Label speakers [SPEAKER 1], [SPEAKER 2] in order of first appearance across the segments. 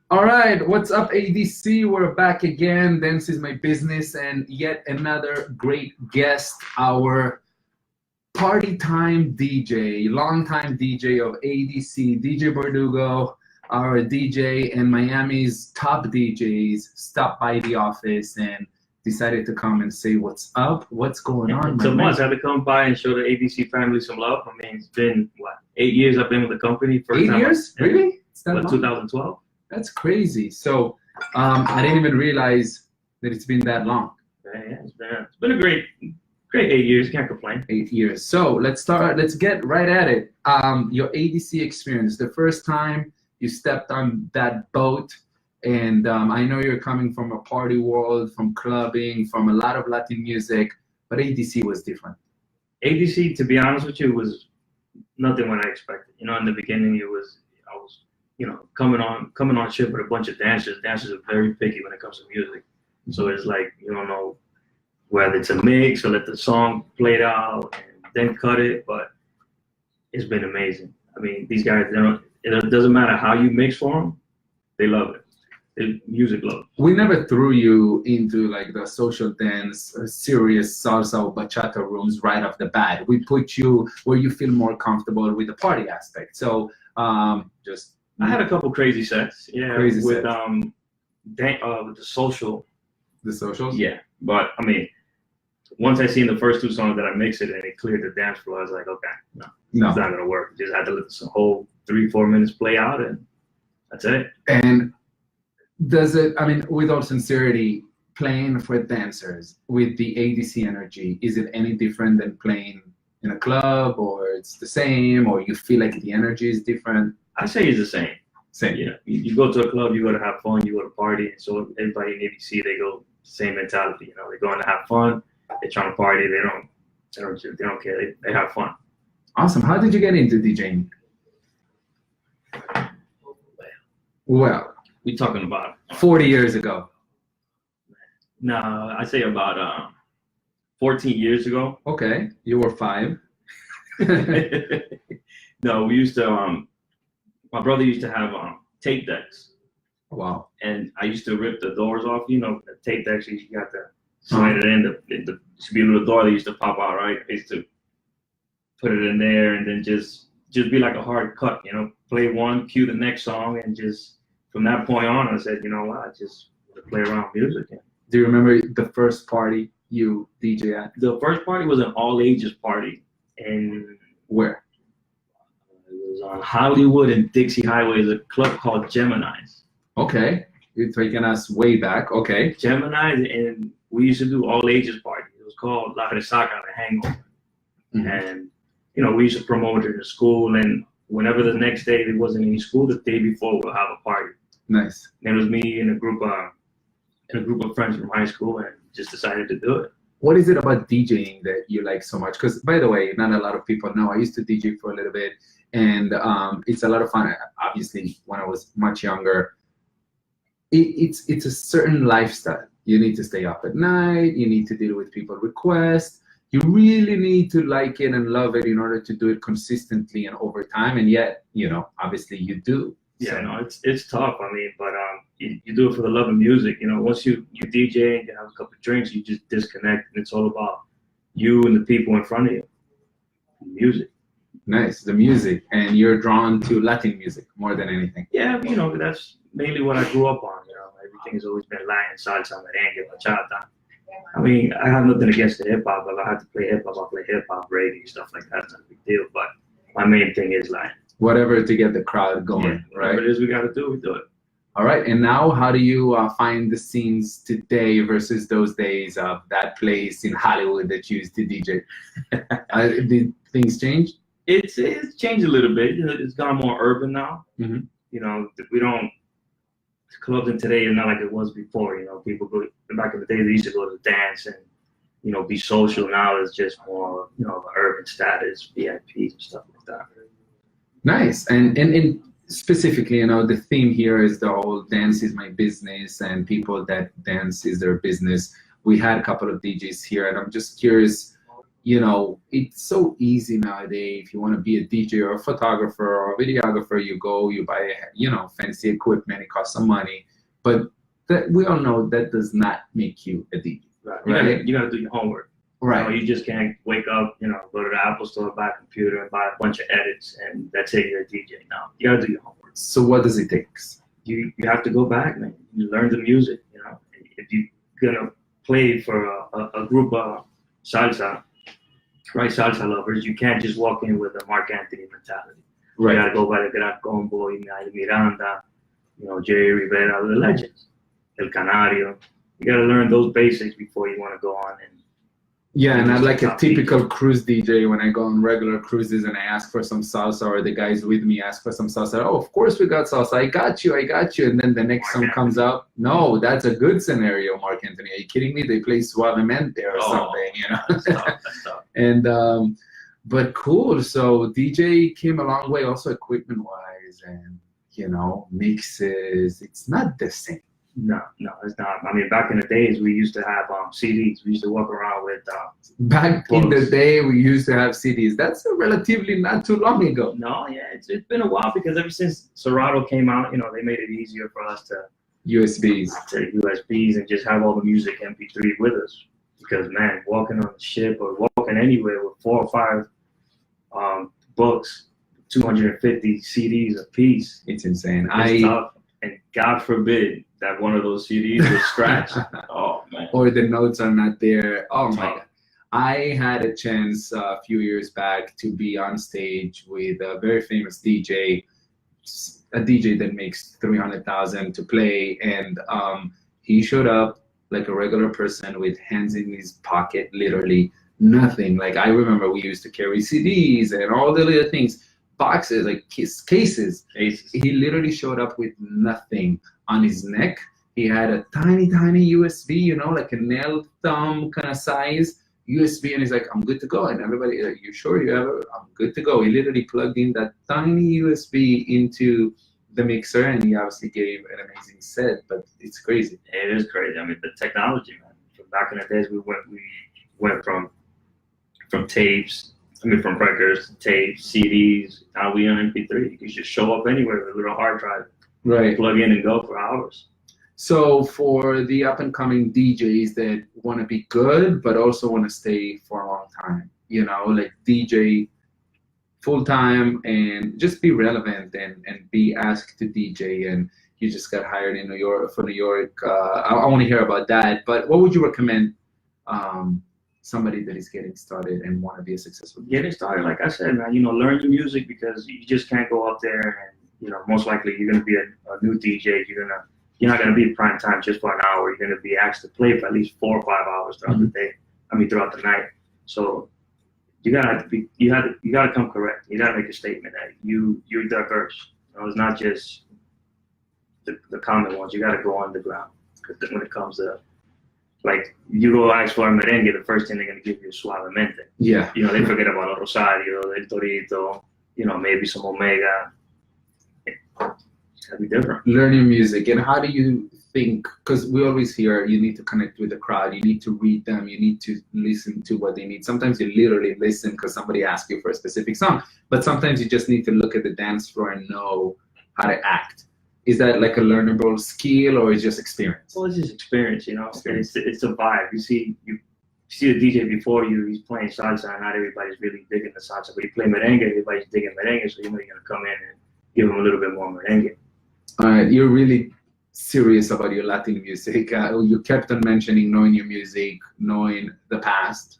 [SPEAKER 1] All right, what's up, ADC? We're back again. Dance is my business, and yet another great guest, our party time DJ, longtime DJ of ADC, DJ Berdugo, our DJ and Miami's top DJs, stopped by the office and decided to come and say what's up, what's going on.
[SPEAKER 2] So much. I had to come by and show the ADC family some love. I mean, it's been, what, 8 years I've been with the company. First
[SPEAKER 1] 8 years? Really?
[SPEAKER 2] It's that long? 2012.
[SPEAKER 1] That's crazy. So I didn't even realize that it's been that long.
[SPEAKER 2] Yeah, it's been a great 8 years. Can't complain.
[SPEAKER 1] 8 years. So let's get right at it. Your ADC experience, the first time you stepped on that boat, and I know you're coming from a party world, from clubbing, from a lot of Latin music, but ADC was different.
[SPEAKER 2] ADC, to be honest with you, was nothing what I expected. You know, in the beginning, I was coming on ship with a bunch of dancers. Dancers are very picky when it comes to music. So it's like, you don't know whether it's a mix or let the song play it out and then cut it, but it's been amazing. I mean, these guys, it doesn't matter how you mix for them, they love it. The music love.
[SPEAKER 1] We never threw you into like the social dance, serious salsa or bachata rooms right off the bat. We put you where you feel more comfortable with the party aspect. So
[SPEAKER 2] I had a couple crazy sets, with the social.
[SPEAKER 1] The socials?
[SPEAKER 2] Yeah, but I mean, once I seen the first two songs that I mixed it and it cleared the dance floor, I was like, okay, no, it's not gonna work. Just had to let the whole 3-4 minutes play out, and that's it.
[SPEAKER 1] And does it? I mean, with all sincerity, playing for dancers with the ADC energy, is it any different than playing in a club, or it's the same, or you feel like the energy is different?
[SPEAKER 2] I say it's the same.
[SPEAKER 1] Same.
[SPEAKER 2] You know, you go to a club, you go to have fun, you go to party, and so everybody in ADC, they go same mentality. You know, they're going to have fun, they're trying to party, they don't care, they have fun.
[SPEAKER 1] Awesome. How did you get into DJing? Well,
[SPEAKER 2] we talking about
[SPEAKER 1] 40 years ago.
[SPEAKER 2] No, I say about 14 years ago.
[SPEAKER 1] Okay, you were 5.
[SPEAKER 2] No, we used to. My brother used to have tape decks.
[SPEAKER 1] Wow.
[SPEAKER 2] And I used to rip the doors off. You know, the tape decks, you got to slide it in. There used to be a little door that used to pop out, right? I used to put it in there and then just be like a hard cut, you know, play one, cue the next song, and just from that point on, I said, you know what, I just want to play around with music. And
[SPEAKER 1] do you remember the first party you DJ at?
[SPEAKER 2] The first party was an all ages party. And
[SPEAKER 1] where?
[SPEAKER 2] On Hollywood and Dixie Highway is a club called Gemini's.
[SPEAKER 1] Okay, you're taking us way back. Okay.
[SPEAKER 2] Gemini's, and we used to do all ages party. It was called La Resaca, the Hangover. Mm-hmm. And you know, we used to promote it in the school, and whenever the next day there wasn't any school, the day before we'll have a party.
[SPEAKER 1] Nice.
[SPEAKER 2] And it was me and a group of friends from high school, and just decided to do it.
[SPEAKER 1] What is it about DJing that you like so much? Because, by the way, not a lot of people know. I used to DJ for a little bit, and it's a lot of fun. Obviously, when I was much younger, it's a certain lifestyle. You need to stay up at night. You need to deal with people requests. You really need to like it and love it in order to do it consistently and over time. And yet, you know, obviously you do.
[SPEAKER 2] Yeah, so. No, it's tough. I mean, but you do it for the love of music. You know, once you DJ and have a couple of drinks, you just disconnect, and it's all about you and the people in front of you. Music.
[SPEAKER 1] Nice, the music, and you're drawn to Latin music more than anything.
[SPEAKER 2] Yeah, you know, that's mainly what I grew up on. You know, everything has always been Latin, salsa, merengue, bachata. I mean, I have nothing against the hip hop. If I have to play hip hop, I'll play hip hop, reggae, stuff like that. It's not a big deal. But my main thing is Latin.
[SPEAKER 1] Whatever to get the crowd going,
[SPEAKER 2] yeah,
[SPEAKER 1] right?
[SPEAKER 2] Whatever it is we got to do, we do it.
[SPEAKER 1] All right, and now how do you find the scenes today versus those days of that place in Hollywood that you used to DJ? Did things change?
[SPEAKER 2] It's changed a little bit. It's gone more urban now.
[SPEAKER 1] Mm-hmm.
[SPEAKER 2] You know, we don't, clubs in today are not like it was before. You know, people go, back in the day, they used to go to dance and, you know, be social. Now it's just more, you know, urban status, VIPs and stuff like that.
[SPEAKER 1] Nice. And specifically, you know, the theme here is the whole dance is my business and people that dance is their business. We had a couple of DJs here, and I'm just curious, you know, it's so easy nowadays. If you want to be a DJ or a photographer or a videographer, you go, you buy, you know, fancy equipment. It costs some money, but that we all know that does not make you a DJ.
[SPEAKER 2] Right. You gotta do your homework.
[SPEAKER 1] Right.
[SPEAKER 2] You know, you just can't wake up, you know, go to the Apple Store, buy a computer, and buy a bunch of edits, and that's it. You're a DJ now. You gotta do your homework.
[SPEAKER 1] So what does it take?
[SPEAKER 2] You have to go back, man. You learn the music. You know, if you're gonna play for a group of salsa, right, salsa lovers, you can't just walk in with a Mark Anthony mentality. Right. You gotta go by the Gran Combo, Ignite Miranda, you know, Jerry Rivera, the legends, El Canario. You gotta learn those basics before you want to go on and.
[SPEAKER 1] Yeah, and I'm like a typical cruise DJ. When I go on regular cruises and I ask for some salsa, or the guys with me ask for some salsa, oh, of course we got salsa. I got you. And then the next song comes out. No, that's a good scenario, Mark Anthony. Are you kidding me? They play Suavemente or something, you know.
[SPEAKER 2] That's tough.
[SPEAKER 1] And but cool. So DJ came a long way, also equipment-wise, and you know, mixes. It's not the same.
[SPEAKER 2] No, it's not. I mean, back in the days, we used to have CDs. We used to walk around with.
[SPEAKER 1] Back in the day, we used to have CDs. That's relatively not too long ago.
[SPEAKER 2] No, yeah, it's been a while, because ever since Serato came out, you know, they made it easier for us to
[SPEAKER 1] USBs
[SPEAKER 2] and just have all the music MP3 with us. Because man, walking on the ship or walking anywhere with 4 or 5 books, 250 CDs a piece,
[SPEAKER 1] it's insane.
[SPEAKER 2] It's tough. And God forbid that one of those CDs was scratched. Oh man.
[SPEAKER 1] Or the notes are not there. Oh my God. I had a chance a few years back to be on stage with a very famous DJ, a DJ that makes 300,000 to play, and he showed up like a regular person with hands in his pocket, literally nothing. Like I remember we used to carry CDs and all the little things. Boxes, like cases. He literally showed up with nothing on his neck. He had a tiny USB, you know, like a nail thumb kind of size USB, and he's like, I'm good to go. And everybody, like, you sure you have it? I'm good to go. He literally plugged in that tiny USB into the mixer, and he obviously gave an amazing set. But it's crazy.
[SPEAKER 2] It is crazy. I mean, the technology, man. From back in the days, we went from tapes. From records, tapes, CDs. Now we on MP3. You can just show up anywhere with a little hard drive.
[SPEAKER 1] Right.
[SPEAKER 2] Plug in and go for hours.
[SPEAKER 1] So for the up-and-coming DJs that want to be good, but also want to stay for a long time, you know, like DJ full-time and just be relevant and be asked to DJ, and you just got hired in New York. I want to hear about that. But what would you recommend somebody that is getting started and want to be a successful DJ?
[SPEAKER 2] Getting started, like I said, man, you know, learn your music, because you just can't go up there and, you know, most likely you're going to be a new DJ. You're not going to be prime time just for an hour. You're going to be asked to play for at least 4 or 5 hours throughout the day. Throughout the night. So you got to come correct. You got to make a statement that you're diverse. You know, it's not just the common ones. You got to go underground, because when it comes to, like, you go ask for a merengue, the first thing they're going to give you is Suavemente.
[SPEAKER 1] Yeah.
[SPEAKER 2] You know, they forget about El Rosario, El Torito, you know, maybe some Omega. It's got to be different.
[SPEAKER 1] Learning music. And how do you think, because we always hear you need to connect with the crowd, you need to read them, you need to listen to what they need. Sometimes you literally listen because somebody asked you for a specific song, but sometimes you just need to look at the dance floor and know how to act. Is that like a learnable skill, or is it just experience?
[SPEAKER 2] Well, it's just experience, you know. It's a vibe. You see a DJ before you, he's playing salsa, and not everybody's really digging the salsa. But you play merengue, everybody's digging merengue, so you know you're gonna come in and give them a little bit more merengue.
[SPEAKER 1] All right, you're really serious about your Latin music. You kept on mentioning knowing your music, knowing the past.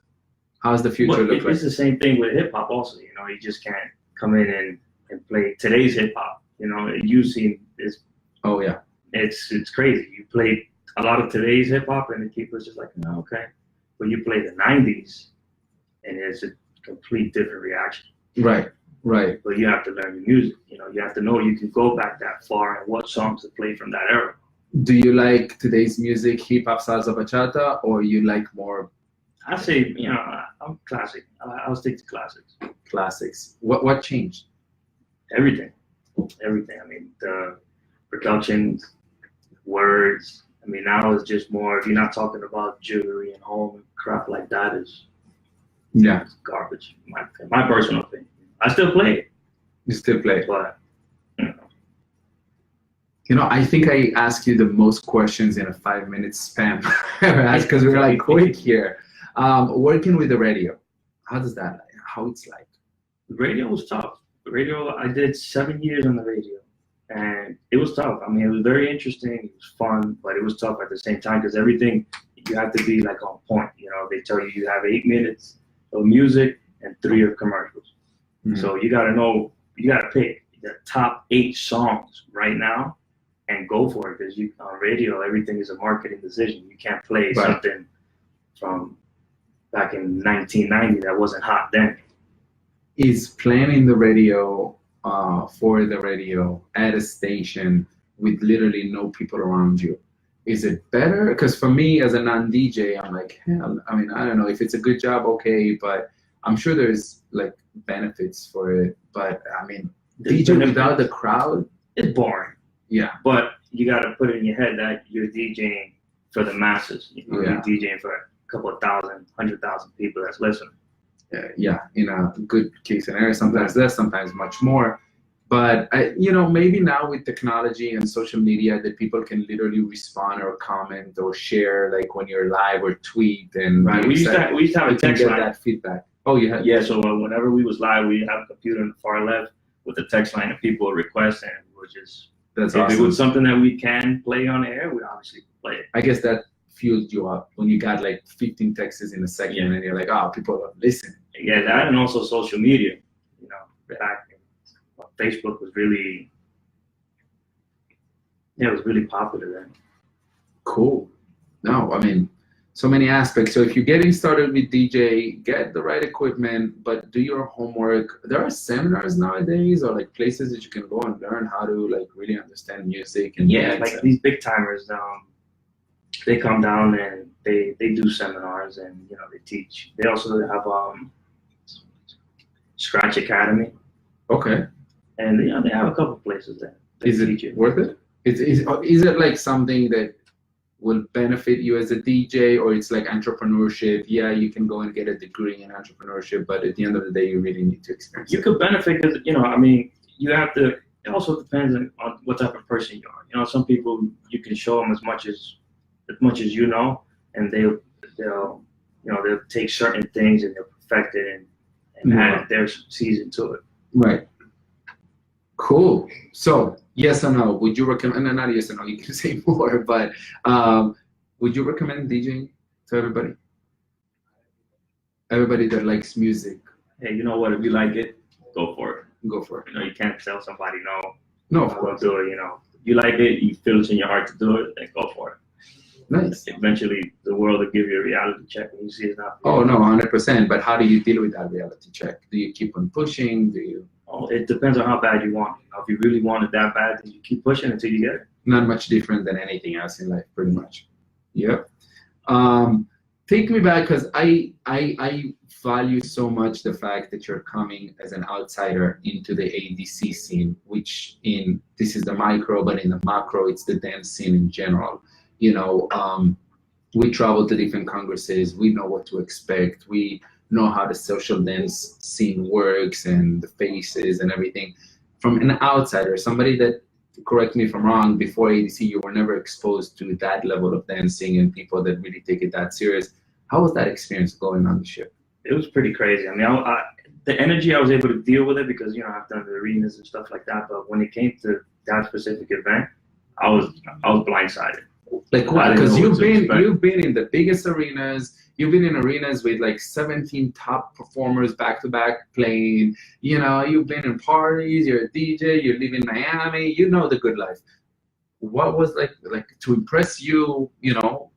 [SPEAKER 1] How's the future look like?
[SPEAKER 2] It's the same thing with hip hop also. You know, you just can't come in and play today's hip hop. You know, you see this.
[SPEAKER 1] Oh yeah.
[SPEAKER 2] It's crazy. You play a lot of today's hip hop, and the people's just like, no, okay. But you play the '90s, and it's a complete different reaction.
[SPEAKER 1] Right.
[SPEAKER 2] But you have to learn your music. You know, you have to know you can go back that far and what songs to play from that era.
[SPEAKER 1] Do you like today's music, hip hop, salsa, bachata, or you like more?
[SPEAKER 2] I say, you know, I'm classic. I'll stick to classics.
[SPEAKER 1] Classics. What changed?
[SPEAKER 2] Everything. I mean, the production, words. I mean, now it's just more, if you're not talking about jewelry and home and crap like that, is
[SPEAKER 1] Yeah.
[SPEAKER 2] It's garbage. My personal opinion. I still play it.
[SPEAKER 1] You still play.
[SPEAKER 2] But
[SPEAKER 1] I think I asked you the most questions in a 5-minute span because we're like quick here. Working with the radio, how it's like?
[SPEAKER 2] the radio was tough. The radio, I did 7 years on the radio, and it was tough. I mean, it was very interesting. It was fun, but it was tough at the same time because everything, you have to be like on point. They tell you you have 8 minutes of music and 3 of commercials. Mm-hmm. So you got to know, you got to pick the top 8 songs right now and go for it, because on radio, everything is a marketing decision. You can't play something from back in 1990 that wasn't hot then.
[SPEAKER 1] Is planning the radio for the radio at a station with literally no people around you, is it better? Because for me as a non-DJ, I'm like, hell, I mean, I don't know if it's a good job, okay, but I'm sure there's like benefits for it. But I mean, DJ without the crowd,
[SPEAKER 2] it's boring.
[SPEAKER 1] Yeah.
[SPEAKER 2] But you got to put it in your head that you're DJing for the masses. You're DJing for a couple of thousand, 100,000 people that's listening.
[SPEAKER 1] Yeah, in a good case scenario, sometimes less, sometimes much more. But maybe now with technology and social media, that people can literally respond or comment or share, like when you're live or tweet. And
[SPEAKER 2] we used to have a text line.
[SPEAKER 1] That feedback. Oh, you had?
[SPEAKER 2] Yeah. So whenever we was live, we have a computer on the far left with a text line, and people would request, and we're just.
[SPEAKER 1] That's
[SPEAKER 2] if
[SPEAKER 1] awesome.
[SPEAKER 2] It was something that we can play on air, we obviously play it.
[SPEAKER 1] I guess that fueled you up when you got like 15 texts in a second, and you're like, oh, people are listening.
[SPEAKER 2] Yeah, that, and also social media. Back Facebook was really, it was really popular then.
[SPEAKER 1] Cool. No, I mean, so many aspects. So if you're getting started with DJ, get the right equipment, but do your homework. There are seminars nowadays, or like places that you can go and learn how to like really understand music. And
[SPEAKER 2] like these big timers, they come down and they do seminars, and they teach. They also have Scratch Academy.
[SPEAKER 1] Okay.
[SPEAKER 2] And they have a couple places there.
[SPEAKER 1] Is it worth it? Is it like something that will benefit you as a DJ, or it's like entrepreneurship? Yeah, you can go and get a degree in entrepreneurship, but at the end of the day, you really need to experience it.
[SPEAKER 2] You could benefit because, I mean, you have to, it also depends on what type of person you are. Some people, you can show them as much as you know, and they'll take certain things and they'll perfect it and add their season to it.
[SPEAKER 1] Right. Cool. So, yes or no? Would you recommend? No, not yes or no. You can say more, but would you recommend DJing to everybody? Everybody that likes music.
[SPEAKER 2] Hey, you know what? If you like it, go for it.
[SPEAKER 1] Go for it.
[SPEAKER 2] You can't tell somebody no.
[SPEAKER 1] No, of course.
[SPEAKER 2] Do it. You like it. You feel it's in your heart to do it. Then go for it.
[SPEAKER 1] Nice.
[SPEAKER 2] Eventually, the world will give you a reality check when you see it's not.
[SPEAKER 1] Oh no, 100%. But how do you deal with that reality check? Do you keep on pushing? Do you?
[SPEAKER 2] Oh, it depends on how bad you want it. If you really want it that bad, then you keep pushing until you get it.
[SPEAKER 1] Not much different than anything else in life, pretty much. Yep. Take me back, because I value so much the fact that you're coming as an outsider into the ADC scene, which this is the micro, but in the macro, it's the dance scene in general. We travel to different congresses. We know what to expect. We know how the social dance scene works and the faces and everything. From an outsider, somebody that, correct me if I'm wrong, before ADC, you were never exposed to that level of dancing and people that really take it that serious. How was that experience going on the ship? It
[SPEAKER 2] was pretty crazy. I mean, the energy, I was able to deal with it because, I've done the arenas and stuff like that. But when it came to that specific event, I was blindsided.
[SPEAKER 1] Like what? Because you've been in the biggest arenas. You've been in arenas with like 17 top performers back to back playing. You've been in parties. You're a DJ. You live in Miami. You know the good life. What was like to impress you? To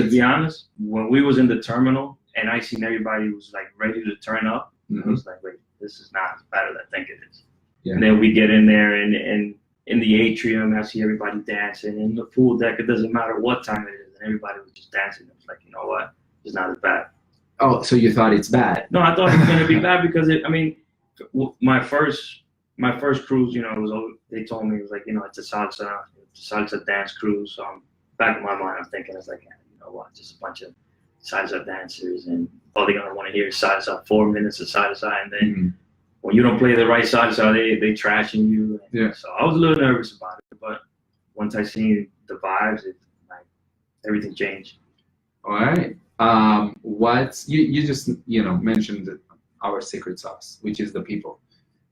[SPEAKER 2] be honest, when we was in the terminal and I seen everybody was like ready to turn up, I was like, wait, this is not as bad as I think it is. Yeah. And then we get in there and in the atrium, I see everybody dancing. In the pool deck, it doesn't matter what time it is, and everybody was just dancing. It was like, you know what? It's not as bad.
[SPEAKER 1] Oh, so you thought it's bad?
[SPEAKER 2] No, I thought it was going to be bad because my first cruise, they told me it was like, it's a salsa dance cruise. So back in my mind, I'm thinking, it's like, you know what? Just a bunch of salsa dancers, and all they're gonna want to hear is salsa, 4 minutes of salsa, and then when you don't play the right salsa, they trashing you.
[SPEAKER 1] Yeah.
[SPEAKER 2] So I was a little nervous about it, but once I seen the vibes, everything changed.
[SPEAKER 1] All right. You just mentioned our secret sauce, which is the people.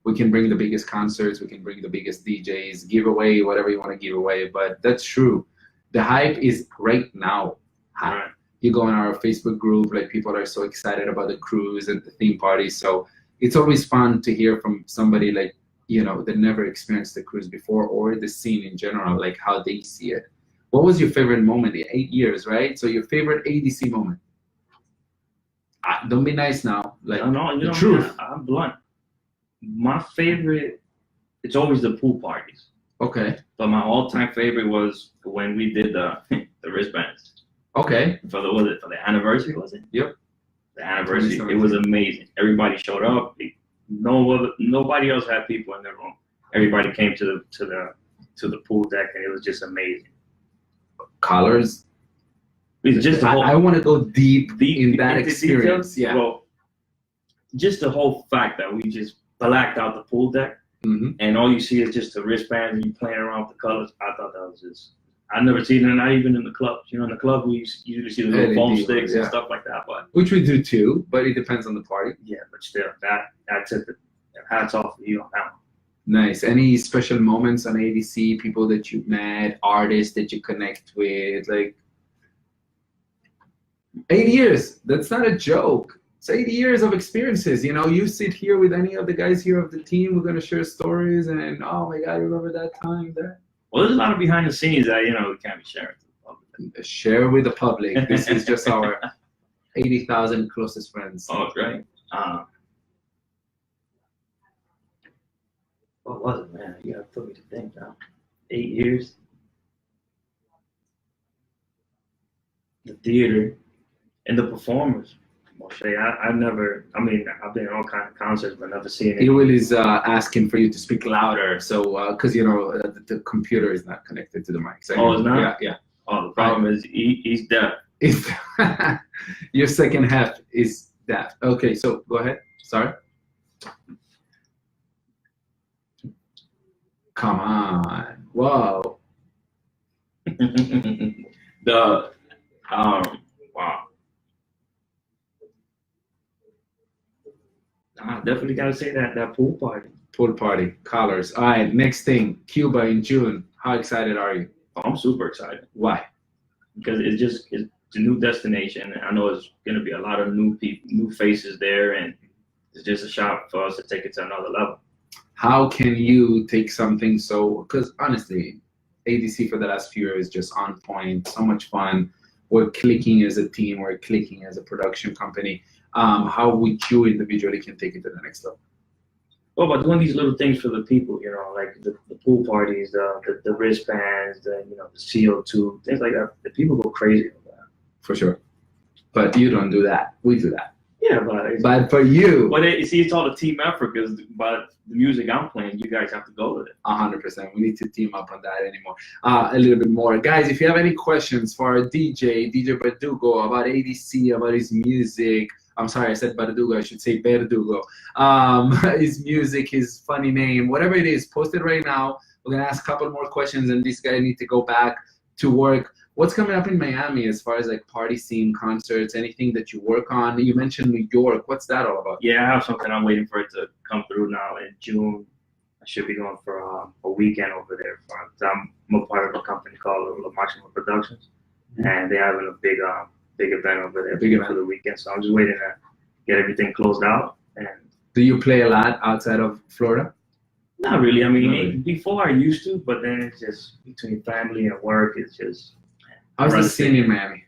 [SPEAKER 1] We can bring the biggest concerts, we can bring the biggest DJs, give away whatever you want to give away, but that's true. The hype is right now.
[SPEAKER 2] Right.
[SPEAKER 1] You go on our Facebook group, like people are so excited about the cruise and the theme party. So it's always fun to hear from somebody like, that never experienced the cruise before or the scene in general, like how they see it. What was your favorite moment in 8 years, right? So your favorite ADC moment? Don't be nice now. Like
[SPEAKER 2] no,
[SPEAKER 1] the truth.
[SPEAKER 2] I'm blunt. My favorite, it's always the pool parties.
[SPEAKER 1] Okay.
[SPEAKER 2] But my all-time favorite was when we did the wristbands.
[SPEAKER 1] Okay.
[SPEAKER 2] For the anniversary, was it?
[SPEAKER 1] Yep.
[SPEAKER 2] The anniversary. It was amazing. Everybody showed up. Nobody else had people in their room. Everybody came to the pool deck, and it was just amazing.
[SPEAKER 1] Colors.
[SPEAKER 2] It's just
[SPEAKER 1] I want to go deep in that experience.
[SPEAKER 2] Details. Yeah. Well, just the whole fact that we just blacked out the pool deck, and all you see is just the wristband and you playing around with the colors. I thought that was just. I've never seen it, not even in the clubs. In the club we usually see the little foam sticks and stuff like that. But
[SPEAKER 1] which we do too, but it depends on the party.
[SPEAKER 2] Yeah, but still, that took the hats off for you on that one.
[SPEAKER 1] Nice. Any special moments on ADC? People that you met, artists that you connect with, like 8 years. That's not a joke. It's 8 years of experiences. You sit here with any of the guys here of the team. We're gonna share stories, and oh my God, remember that time there?
[SPEAKER 2] Well, there's a lot of behind the scenes that we can't be sharing to the public.
[SPEAKER 1] Share with the public. This is just our 80,000 closest friends.
[SPEAKER 2] Oh, right. What was it, man? You gotta put me to think now. 8 years. The theater and the performers. Moshe, I've been in all kinds of concerts, but never seen it.
[SPEAKER 1] Will is asking for you to speak louder, so because the computer is not connected to the mic. So
[SPEAKER 2] it's not?
[SPEAKER 1] Yeah.
[SPEAKER 2] Oh, the problem is he's deaf.
[SPEAKER 1] Your second half is deaf. Okay, so go ahead. Sorry. Come on. Whoa.
[SPEAKER 2] Wow. I definitely gotta say that pool party.
[SPEAKER 1] Pool party, colors. All right, next thing, Cuba in June. How excited are you?
[SPEAKER 2] Oh, I'm super excited.
[SPEAKER 1] Why?
[SPEAKER 2] Because it's a new destination, and I know it's gonna be a lot of new people, new faces there, and it's just a shot for us to take it to another level.
[SPEAKER 1] How can you take something because honestly, ADC for the last few years is just on point, so much fun. We're clicking as a team, we're clicking as a production company. How would you individually can take it to the next level?
[SPEAKER 2] Well, by doing these little things for the people, like the pool parties, the wristbands, the CO2, things like that. The people go crazy over that.
[SPEAKER 1] For sure. But you don't do that. We do that.
[SPEAKER 2] Yeah,
[SPEAKER 1] but for you.
[SPEAKER 2] But it's all a team effort because but the music I'm playing, you guys have to go with it.
[SPEAKER 1] 100%. We need to team up on that anymore. A little bit more. Guys, if you have any questions for our DJ Berdugo, about ADC, about his music, I'm sorry, I said Berdugo, I should say Berdugo. His music, his funny name, whatever it is, post it right now. We're going to ask a couple more questions, and this guy needs to go back to work. What's coming up in Miami as far as like party scene, concerts, anything that you work on? You mentioned New York. What's that all about?
[SPEAKER 2] Yeah, I have something. I'm waiting for it to come through now in June. I should be going for a weekend over there. I'm a part of a company called Maximum Productions, and they're having a big event over there for the weekend. So I'm just waiting to get everything closed out. And
[SPEAKER 1] do you play a lot outside of Florida?
[SPEAKER 2] Not really. I mean, before I used to, but then it's just between family and work. It's just.
[SPEAKER 1] How's the scene in Miami?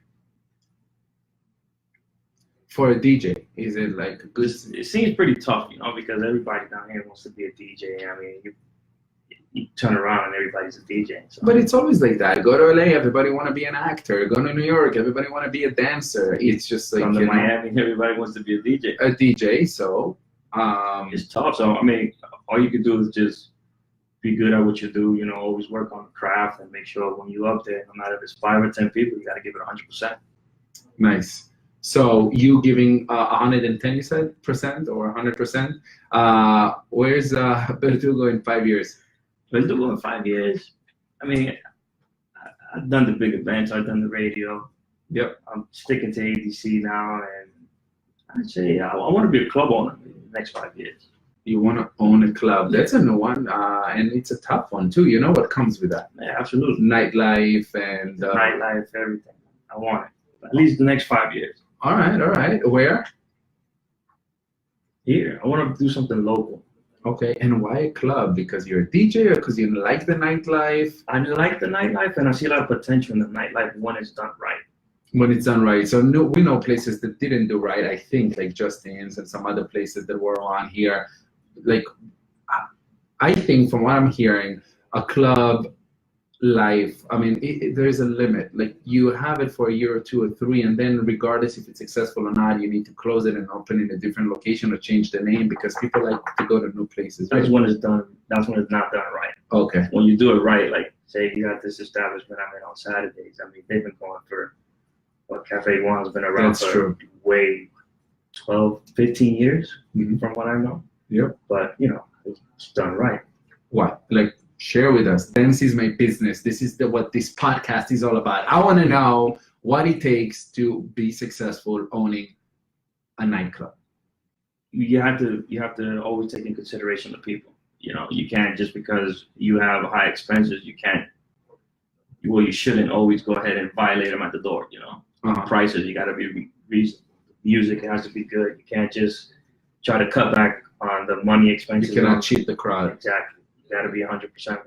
[SPEAKER 1] For a DJ, is it like a good?
[SPEAKER 2] It seems pretty tough, because everybody down here wants to be a DJ. I mean, you turn around and everybody's a DJ. So.
[SPEAKER 1] But it's always like that. Go to LA, everybody want to be an actor. Go to New York, everybody want to be a dancer. It's just like
[SPEAKER 2] come to Miami, everybody wants to be a DJ.
[SPEAKER 1] A DJ, so
[SPEAKER 2] it's tough. So I mean, all you can do is just be good at what you do. Always work on the craft and make sure when you up there, no matter if it's 5 or 10 people, you got to give it 100%.
[SPEAKER 1] Nice. So you giving 110, you said, percent or 100%. Where's Berdugo in 5 years?
[SPEAKER 2] Berdugo in 5 years. I mean, I've done the big events. I've done the radio.
[SPEAKER 1] Yep.
[SPEAKER 2] I'm sticking to ADC now, and I'd say I want to be a club owner in the next 5 years.
[SPEAKER 1] You want to own a club? That's a new one, and it's a tough one too. You know what comes with that?
[SPEAKER 2] Yeah, absolutely.
[SPEAKER 1] Nightlife and
[SPEAKER 2] nightlife, everything. I want it. At least the next 5 years.
[SPEAKER 1] All right, all right. Where?
[SPEAKER 2] Here. I want to do something local.
[SPEAKER 1] Okay, and why a club? Because you're a DJ or because you like the nightlife?
[SPEAKER 2] I like the nightlife, and I see a lot of potential in the nightlife when it's done right.
[SPEAKER 1] When it's done right. So no, we know places that didn't do right, I think, like Justin's and some other places that were on here. Like, I think from what I'm hearing, a club life, I mean, there's a limit. Like, you have it for a year or 2 or 3, and then regardless if it's successful or not, you need to close it and open in a different location or change the name because people like to go to new places. Right?
[SPEAKER 2] That's when it's done. That's when it's not done right.
[SPEAKER 1] Okay.
[SPEAKER 2] When you do it right, like, say you got this establishment I'm in on Saturdays. I mean, they've been going for, Cafe One's been around for way 12, 15 years, from what I know.
[SPEAKER 1] Yep.
[SPEAKER 2] But, it's done right.
[SPEAKER 1] What? Like, share with us. Dance is my business. This is what this podcast is all about. I want to know what it takes to be successful owning a nightclub.
[SPEAKER 2] You have to always take in consideration the people. You can't, just because you have high expenses, you shouldn't always go ahead and violate them at the door. Prices, you got to be reasonable. Music has to be good. You can't just try to cut back on the money expenses.
[SPEAKER 1] You cannot cheat the crowd.
[SPEAKER 2] Exactly. You got to be 100%.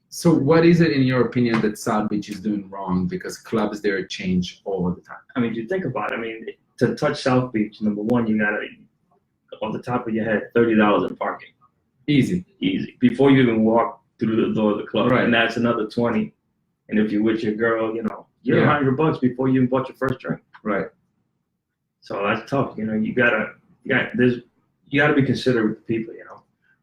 [SPEAKER 1] So what is it in your opinion that South Beach is doing wrong? Because clubs there change all the time.
[SPEAKER 2] I mean, you think about it. To touch South Beach, number one, you got to, off the top of your head, $30 in parking.
[SPEAKER 1] Easy.
[SPEAKER 2] Before you even walk through the door of the club.
[SPEAKER 1] Right.
[SPEAKER 2] And that's another 20. And if you're with your girl, you're $100 before you even bought your first drink.
[SPEAKER 1] Right.
[SPEAKER 2] So that's tough. You gotta be considerate with the people.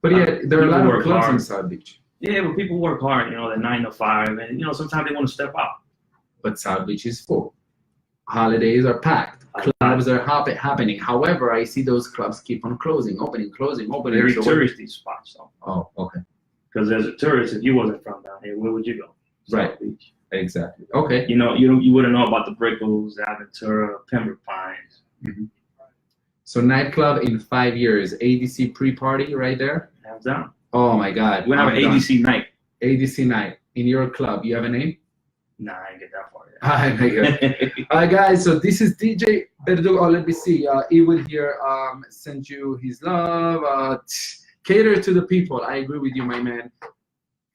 [SPEAKER 1] But yeah, there are a lot of clubs in South Beach.
[SPEAKER 2] Yeah, but people work hard. They're 9 to 5, and sometimes they want to step out.
[SPEAKER 1] But South Beach is full. Holidays are packed. Clubs are happening. However, I see those clubs keep on closing, opening.
[SPEAKER 2] Very touristy spots, though.
[SPEAKER 1] Oh, okay.
[SPEAKER 2] Because as a tourist, if you wasn't from down here, where would you go?
[SPEAKER 1] Right.
[SPEAKER 2] South Beach.
[SPEAKER 1] Exactly. Okay.
[SPEAKER 2] You wouldn't know about the Brickles, Aventura, Pembroke Pines.
[SPEAKER 1] So nightclub in 5 years, ADC pre-party right there.
[SPEAKER 2] Hands down.
[SPEAKER 1] Oh my God.
[SPEAKER 2] We have an ADC night.
[SPEAKER 1] ADC night in your club. You have a name?
[SPEAKER 2] Nah, I didn't get that far yet.
[SPEAKER 1] Oh my God. All right, guys. So this is DJ Berdugo. Oh, let me see. Ewell here sent you his love. Cater to the people. I agree with you, my man.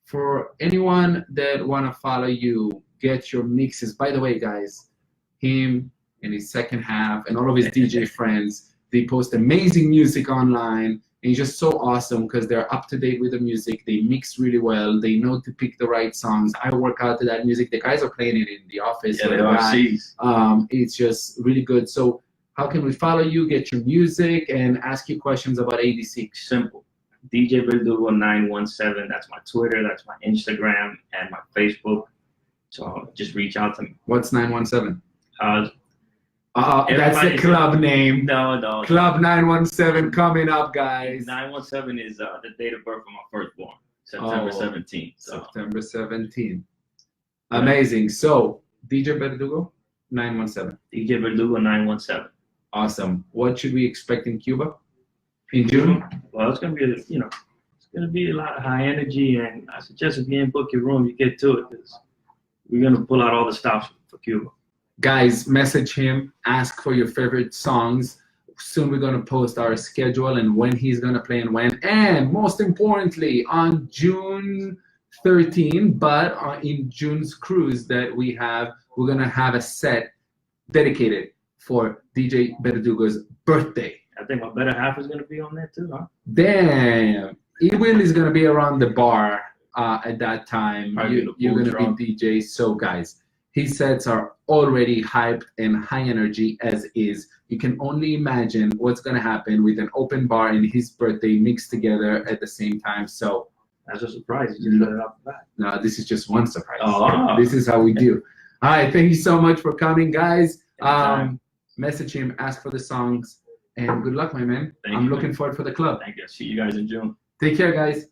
[SPEAKER 1] For anyone that want to follow you, get your mixes. By the way, guys, him and his second half and all of his DJ friends, they post amazing music online. And it's just so awesome because they're up to date with the music. They mix really well. They know to pick the right songs. I work out to that music. The guys are playing it in the office.
[SPEAKER 2] Yeah, they are.
[SPEAKER 1] It's just really good. So how can we follow you, get your music, and ask you questions about ADC?
[SPEAKER 2] Simple. DJ Berdugo 917. That's my Twitter. That's my Instagram and my Facebook. So just reach out to me.
[SPEAKER 1] What's 917?
[SPEAKER 2] That's
[SPEAKER 1] the club name.
[SPEAKER 2] No.
[SPEAKER 1] Club 917 coming up, guys.
[SPEAKER 2] 917 is the date of birth of my firstborn, September 17th. So.
[SPEAKER 1] September 17th. Amazing. So, DJ Berdugo 917.
[SPEAKER 2] DJ Berdugo 917.
[SPEAKER 1] Awesome. What should we expect in Cuba? In June?
[SPEAKER 2] Well, it's gonna be a lot of high energy, and I suggest if you didn't book your room, you get to it because we're gonna pull out all the stops for Cuba.
[SPEAKER 1] Guys, message him, ask for your favorite songs. Soon we're gonna post our schedule and when he's gonna play and when. And most importantly, on June 13, but in June's cruise that we have, we're gonna have a set dedicated for DJ Berdugo's birthday.
[SPEAKER 2] I think my better half is going to be on there too, huh?
[SPEAKER 1] Damn. Ewell is going to be around the bar at that time. You're going to be DJ. So, guys, his sets are already hype and high energy as is. You can only imagine what's going to happen with an open bar and his birthday mixed together at the same time. So,
[SPEAKER 2] that's a surprise. You just let it off the bat.
[SPEAKER 1] No, this is just one surprise.
[SPEAKER 2] Oh.
[SPEAKER 1] This is how we do. All right. Thank you so much for coming, guys. message him, ask for the songs, and good luck, my man.
[SPEAKER 2] Thank
[SPEAKER 1] I'm
[SPEAKER 2] you,
[SPEAKER 1] looking
[SPEAKER 2] man.
[SPEAKER 1] forward for the club.
[SPEAKER 2] Thank you. See you guys in June.
[SPEAKER 1] Take care, guys.